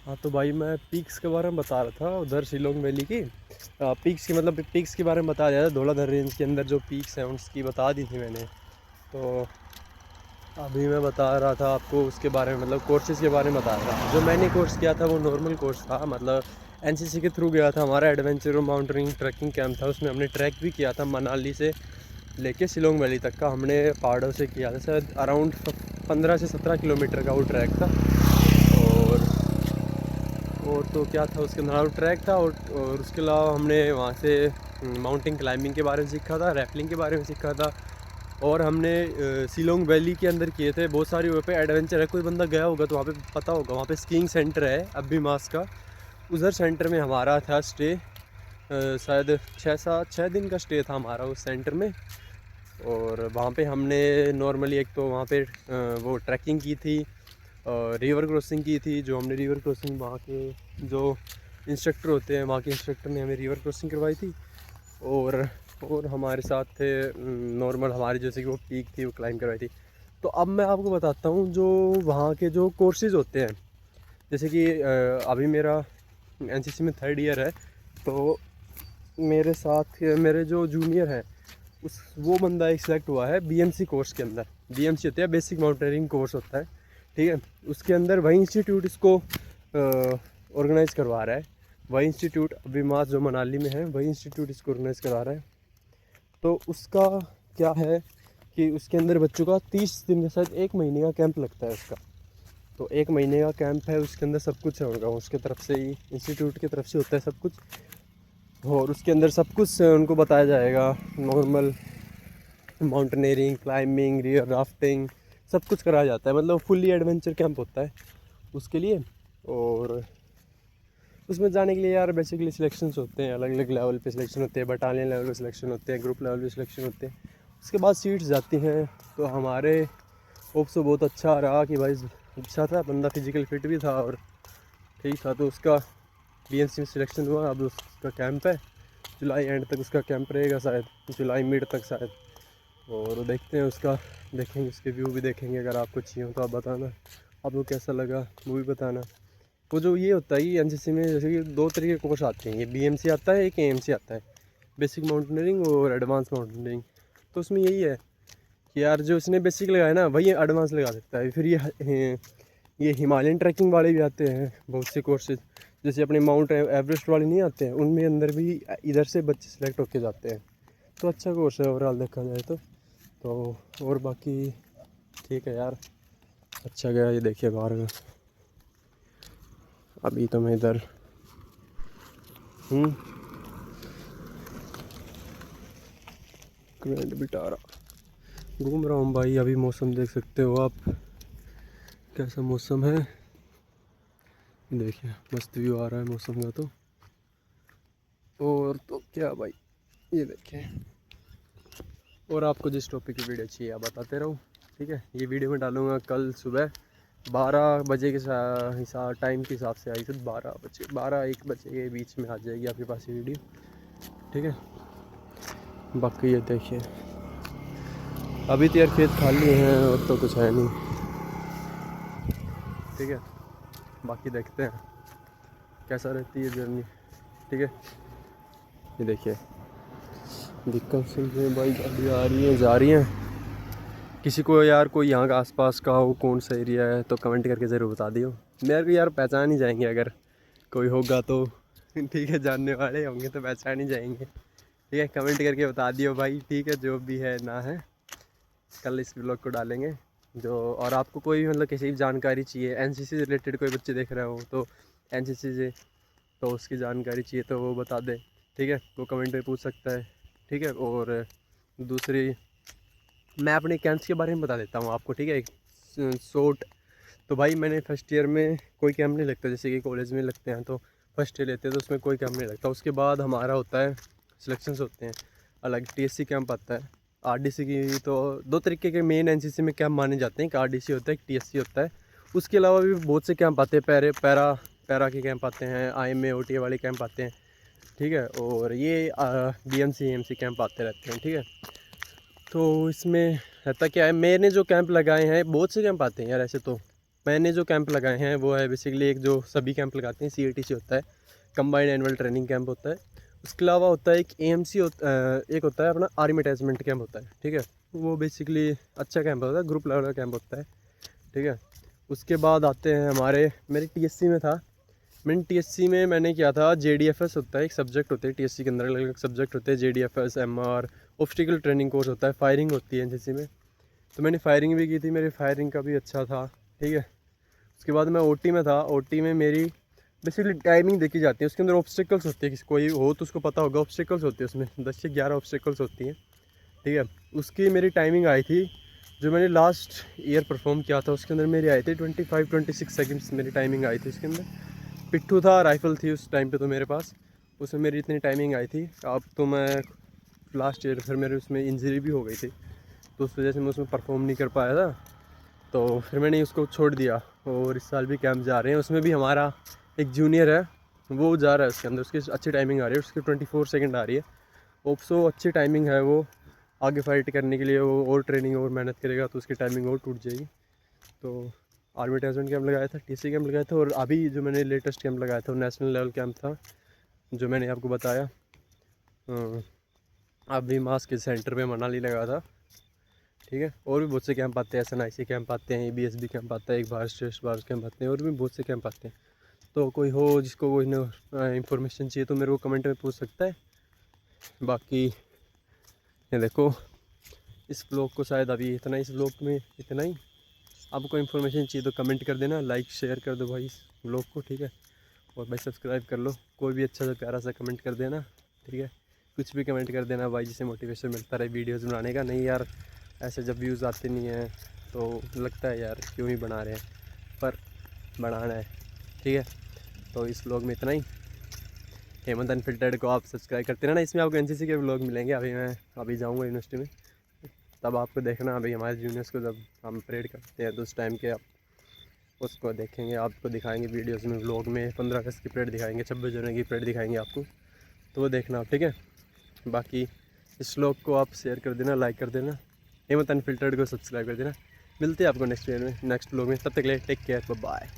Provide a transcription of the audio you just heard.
हाँ तो भाई मैं पीक्स के बारे में बता रहा था उधर शिलोंग वैली की। पीक्स की मतलब पीक्स के बारे में बता दिया था। धौलाधर रेंज के अंदर जो पीक्स हैं उसकी बता दी थी मैंने। तो अभी मैं बता रहा था आपको उसके बारे में, मतलब कोर्सेज़ के बारे में बता रहा था। जो मैंने कोर्स किया था वो नॉर्मल कोर्स था, मतलब एनसीसी के थ्रू गया था। हमारा एडवेंचर माउंटेनिंग ट्रैकिंग कैंप था, उसमें हमने ट्रैक भी किया था। मनाली से लेके शिलोंग वैली तक का हमने पहाड़ों से किया था। शायद अराउंड 15 से 17 किलोमीटर का वो ट्रैक था। और तो क्या था उसके अंदर, ट्रैक था। और उसके अलावा हमने वहाँ से माउंटेन क्लाइंबिंग के बारे में सीखा था, रैपलिंग के बारे में सीखा था। और हमने शिलोंग वैली के अंदर किए थे बहुत सारी वहाँ पे एडवेंचर है। कोई बंदा गया होगा तो वहाँ पे पता होगा, वहाँ पे स्कीइंग सेंटर है अभी मास का। उधर सेंटर में हमारा था स्टे। शायद 6 दिन का स्टे था हमारा उस सेंटर में। और वहाँ पे हमने नॉर्मली एक तो वहाँ पे वो ट्रैकिंग की थी, रिवर क्रॉसिंग की थी। जो हमने रिवर क्रॉसिंग वहाँ के जो इंस्ट्रक्टर होते हैं, वहाँ के इंस्ट्रक्टर ने हमें रिवर क्रॉसिंग करवाई थी। और हमारे साथ थे नॉर्मल हमारी जैसे कि वो पीक थी वो क्लाइंब करवाई थी। तो अब मैं आपको बताता हूँ जो वहाँ के जो कोर्सेज़ होते हैं। जैसे कि अभी मेरा एनसीसी में 3rd ईयर है। तो मेरे साथ मेरे जो जूनियर हैं उस वो बंदा एक सिलेक्ट हुआ है बीएमसी कोर्स के अंदर। बीएमसी होता है बेसिक माउंटेनियरिंग कोर्स होता है, ठीक है। उसके अंदर वही इंस्टीट्यूट इसको ऑर्गेनाइज़ करवा रहा है। वही इंस्टीट्यूट अभी मास जो मनाली में है वही इंस्टीट्यूट इसको ऑर्गेनाइज़ करवा रहा है। तो उसका क्या है कि उसके अंदर बच्चों का 30 दिन के साथ 1 महीने का कैंप लगता है उसका। तो 1 महीने का कैंप है, उसके अंदर सब कुछ है उनका, उसके तरफ से ही इंस्टीट्यूट की तरफ से होता है सब कुछ। और उसके अंदर सब कुछ उनको बताया जाएगा। Normal mountaineering, climbing, river rafting सब कुछ कराया जाता है। मतलब फुल्ली एडवेंचर कैंप होता है उसके लिए। और उसमें जाने के लिए यार बेसिकली सिलेक्शंस होते हैं, अलग अलग लेवल पे सिलेक्शन होते हैं। बटालियन लेवल पे सिलेक्शन होते हैं, ग्रुप लेवल पे सिलेक्शन होते हैं। उसके बाद सीट्स जाती हैं। तो हमारे होप से बहुत अच्छा रहा कि भाई अच्छा था बंदा, फिजिकल फिट भी था और ठीक था। तो उसका बीएमसी में सिलेक्शन हुआ। अब उसका कैंप है, जुलाई एंड तक उसका कैंप रहेगा, शायद जुलाई मिड तक शायद। और देखते हैं उसका, देखेंगे उसके व्यू भी देखेंगे। अगर आपको चाहिए हो तो आप बताना आपको कैसा लगा, वो भी बताना। वो जो ये होता है ये एनसीसी में जैसे कि 2 तरीके के कोर्स आते हैं। ये बीएमसी आता है, एक एएमसी आता है, बेसिक माउंटेनियरिंग और एडवांस माउंटेनियरिंग। तो उसमें यही है कि यार जो इसने बेसिक लगाया ना वही एडवांस लगा सकता है। फिर ये हिमालयन ट्रैकिंग वाले भी आते हैं बहुत से कोर्सेज, जैसे अपने माउंट एवरेस्ट वाले नहीं आते हैं, उनमें अंदर भी इधर से बच्चे सेलेक्ट होके जाते हैं। तो अच्छा कोर्स है ओवरऑल देखा जाए तो। और बाकी ठीक है यार, अच्छा गया। ये देखिए बाहर का, अभी तो मैं इधर हूँ ग्रैंड बिटारा घूम रहा हूँ भाई। अभी मौसम देख सकते हो आप, कैसा मौसम है देखिए, मस्त व्यू आ रहा है मौसम का। तो और तो क्या भाई, ये देखें। और आपको जिस टॉपिक की वीडियो चाहिए आप बताते रहो, ठीक है। ये वीडियो मैं डालूँगा कल सुबह 12 बजे के हिसाब टाइम के हिसाब से आई थी। 12-1 बजे के बीच में आ जाएगी आपके पास ये वीडियो, ठीक है। बाकी ये देखिए, अभी तो यार खेत खाली हैं और तो कुछ है नहीं, ठीक है। बाकी देखते हैं कैसा रहती है जर्नी, ठीक है। ये देखिए दिक्कत सुन रहे हैं भाई, गाड़ी आ रही है जा रही हैं। किसी को यार कोई यहाँ का आसपास का हो कौन सा एरिया है तो कमेंट करके ज़रूर बता दियो। मेरे को यार पहचान ही जाएंगे अगर कोई होगा तो ठीक है, जानने वाले होंगे तो पहचान ही जाएंगे, ठीक है। कमेंट करके बता दियो भाई, ठीक है। जो भी है ना है, कल इस ब्लॉग को डालेंगे जो। और आपको कोई भी मतलब किसी भी जानकारी चाहिए एनसीसी से रिलेटेड, कोई बच्चे देख रहे हो तो एनसीसी से तो उसकी जानकारी चाहिए तो वो बता दे, ठीक है। वो कमेंट में पूछ सकता है, ठीक है। और दूसरी मैं अपने कैंप्स के बारे में बता देता हूँ आपको, ठीक है। एक शॉर्ट, तो भाई मैंने फर्स्ट ईयर में कोई कैंप नहीं लगता, जैसे कि कॉलेज में लगते हैं तो फर्स्ट ईयर लेते हैं तो उसमें कोई कैंप नहीं लगता। उसके बाद हमारा होता है सिलेक्शंस होते हैं अलग, टीएससी कैंप आता है, आरडीसी की। तो 2 तरीके के मेन एनसीसी में कैंप माने जाते हैं, एक आरडीसी होता है एक टीएससी होता है। उसके अलावा भी बहुत से कैंप आते हैं, पैरा के कैंप आते हैं, आईएमए ओटीए वाले कैंप आते हैं, ठीक है। और ये बीएमसी एएमसी कैंप आते रहते हैं, ठीक है। तो इसमें रहता क्या है, मैंने जो कैंप लगाए हैं बहुत से कैंप आते हैं यार ऐसे तो, मैंने जो कैंप लगाए हैं वो है बेसिकली एक जो सभी कैंप लगाते हैं CATC होता है, कंबाइंड एनुअल ट्रेनिंग कैंप होता है। उसके अलावा होता है एक AMC एक होता है अपना आर्मी अटैचमेंट कैंप होता है, ठीक है। वो बेसिकली अच्छा कैंप होता है, ग्रुप लेवल का कैंप होता है, ठीक है। उसके बाद आते हैं हमारे, मेरे TSC में था, मैंने TSC में मैंने किया था JDFS होता है, एक सब्जेक्ट होते हैं TSC के अंदर, अलग अलग सब्जेक्ट होते हैं, JDFS, MR, obstacle training course होता है, फायरिंग होती है NCC में। तो मैंने फायरिंग भी की थी, मेरी फायरिंग का भी अच्छा था, ठीक है। उसके बाद मैं OT में था, OT में मेरी बेसिकली टाइमिंग देखी जाती है, उसके अंदर ऑब्स्टिकल्स होते हैं, किसी कोई हो तो उसको पता होगा, ऑब्स्टिकल्स होते हैं उसमें 10 से 11 ऑब्स्टिकल्स होती हैं, ठीक है। उसकी मेरी टाइमिंग आई थी, जो मैंने लास्ट ईयर परफॉर्म किया था उसके अंदर मेरी आई थी 25-26 सेकंड्स मेरी टाइमिंग आई थी उसके अंदर। पिट्ठू था, राइफ़ल थी उस टाइम पे तो मेरे पास, उसमें मेरी इतनी टाइमिंग आई थी। अब तो मैं लास्ट ईयर फिर मेरे उसमें इंजरी भी हो गई थी, तो उस वजह से मैं उसमें परफॉर्म नहीं कर पाया था, तो फिर मैंने उसको छोड़ दिया। और इस साल भी कैंप जा रहे हैं, उसमें भी हमारा एक जूनियर है वो जा रहा है उसके अंदर, उसकी अच्छी टाइमिंग आ रही है, उसकी 24 सेकंड आ रही है। ओप्सो अच्छी टाइमिंग है, वो आगे फाइट करने के लिए वो और ट्रेनिंग और मेहनत करेगा तो उसकी टाइमिंग और टूट जाएगी। तो आर्मी अटैचमेंट कैंप लगाया था, TSC कैंप लगाया था, और अभी जो मैंने लेटेस्ट कैंप लगाया था वो नेशनल लेवल कैंप था, जो मैंने आपको बताया। अभी मास के सेंटर पे मनाली लगा था, ठीक है। और भी बहुत से कैंप आते हैं, SNIC कैंप आते हैं, ABSB कैंप आता है, एक भारत श्रेष्ठ भारत कैंप आते हैं, और भी बहुत से कैंप आते हैं। तो कोई हो जिसको कोई इंफॉर्मेशन चाहिए तो मेरे को कमेंट में पूछ सकता है। बाकी ये देखो, इस ब्लॉग को शायद अभी इतना, इस ब्लॉग में इतना ही। आपको इन्फॉर्मेशन चाहिए तो कमेंट कर देना, लाइक शेयर कर दो भाई इस ब्लॉग को, ठीक है। और भाई सब्सक्राइब कर लो, कोई भी अच्छा सा प्यारा सा कमेंट कर देना, ठीक है। कुछ भी कमेंट कर देना भाई, जिससे मोटिवेशन मिलता रहे वीडियोस बनाने का। नहीं यार, ऐसे जब व्यूज़ आते नहीं हैं तो लगता है यार क्यों ही बना रहे हैं, पर बनाना है, ठीक है। तो इस ब्लॉग में इतना ही। हेमंत अनफिल्टर्ड को आप सब्सक्राइब करते रहना, इसमें आपको NCC के ब्लॉग मिलेंगे। अभी जाऊँगा यूनिवर्सिटी में, तब आपको देखना। अभी हमारे जूनियर्स को जब हम परेड करते हैं तो उस टाइम के आप उसको देखेंगे, आपको दिखाएंगे वीडियोस में, व्लॉग में 15 अगस्त की परेड दिखाएंगे, 26 जनवरी की परेड दिखाएंगे आपको, तो वो देखना आप, ठीक है। बाकी इस व्लॉग को आप शेयर कर देना, लाइक कर देना, हेमंत अनफिल्टर्ड को सब्सक्राइब कर देना। मिलते हैं आपको नेक्स्ट वीडियो में, नेक्स्ट व्लॉग में, तब तक के लिए टेक केयर, बाय।